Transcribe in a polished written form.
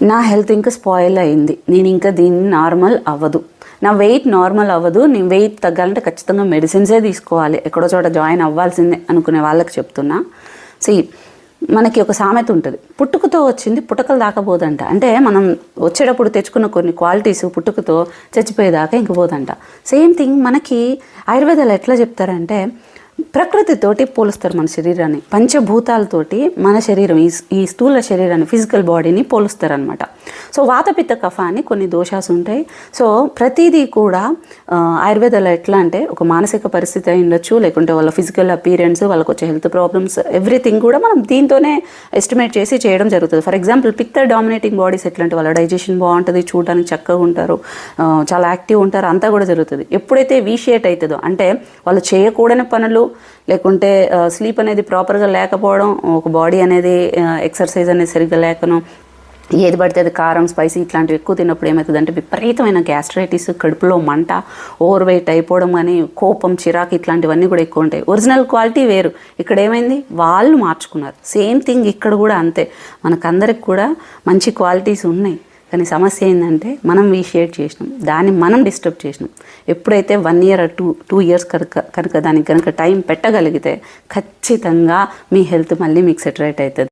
నా హెల్త్ ఇంకా స్పాయిల్ అయింది, నేను ఇంకా దీన్ని నార్మల్ అవ్వదు, నా వెయిట్ నార్మల్ అవ్వదు, నేను వెయిట్ తగ్గాలంటే ఖచ్చితంగా మెడిసిన్సే తీసుకోవాలి, ఎక్కడో చోట జాయిన్ అవ్వాల్సిందే అనుకునే వాళ్ళకి చెప్తున్నా. మనకి ఒక సామెత ఉంటుంది, పుట్టుకతో వచ్చింది పుట్టకలు దాకపోదంట. అంటే మనం వచ్చేటప్పుడు తెచ్చుకున్న కొన్ని క్వాలిటీస్ పుట్టుకతో చచ్చిపోయేదాకా ఇంక పోదంట. సేమ్ థింగ్ మనకి ఆయుర్వేదాలు ఎట్లా చెప్తారంటే, ప్రకృతితోటి పోలుస్తారు మన శరీరాన్ని, పంచభూతాలతోటి మన శరీరం ఈ స్థూల శరీరాన్ని, ఫిజికల్ బాడీని పోలుస్తారు అనమాట. సో వాతపిత్త కఫ అని కొన్ని దోషాలు ఉంటాయి. సో ప్రతిదీ కూడా ఆయుర్వేదాలో ఎట్లా అంటే, ఒక మానసిక పరిస్థితి అయి ఉండొచ్చు, లేకుంటే వాళ్ళ ఫిజికల్ అపీరెన్స్, వాళ్ళకి వచ్చే హెల్త్ ప్రాబ్లమ్స్, ఎవ్రీథింగ్ కూడా మనం దీంతోనే ఎస్టిమేట్ చేసి చేయడం జరుగుతుంది. ఫర్ ఎగ్జాంపుల్ పిత్త డామినేటింగ్ బాడీస్ ఎట్లాంటి, వాళ్ళ డైజెషన్ బాగుంటుంది, చూడడానికి చక్కగా ఉంటారు, చాలా యాక్టివ్ ఉంటారు, అంతా కూడా జరుగుతుంది. ఎప్పుడైతే వీషియేట్ అవుతుందో, అంటే వాళ్ళు చేయకూడని పనులు, లేకుంటే స్లీప్ అనేది ప్రాపర్గా లేకపోవడం, ఒక బాడీ అనేది ఎక్సర్సైజ్ అనేది సరిగ్గా లేకను, ఏది పడితే అది కారం, స్పైసీ ఇట్లాంటివి ఎక్కువ తిన్నప్పుడు ఏమవుతుందంటే విపరీతమైన గ్యాస్ట్రైటిస్, కడుపులో మంట, ఓవర్ వెయిట్ అయిపోవడం, కానీ కోపం, చిరాకు ఇట్లాంటివన్నీ కూడా ఎక్కువ ఉంటాయి. ఒరిజినల్ క్వాలిటీ వేరు, ఇక్కడ ఏమైంది వాళ్ళు మార్చుకున్నారు. సేమ్ థింగ్ ఇక్కడ కూడా అంతే, మనకందరికి కూడా మంచి క్వాలిటీస్ ఉన్నాయి, కానీ సమస్య ఏంటంటే మనం వీషియేట్ చేసినాం, దాన్ని మనం డిస్టర్బ్ చేసినాం. ఎప్పుడైతే 1 year or 2 years కనుక దానికి కనుక టైం పెట్టగలిగితే ఖచ్చితంగా మీ హెల్త్ మళ్ళీ మీకు సెటరేట్ అవుతుంది.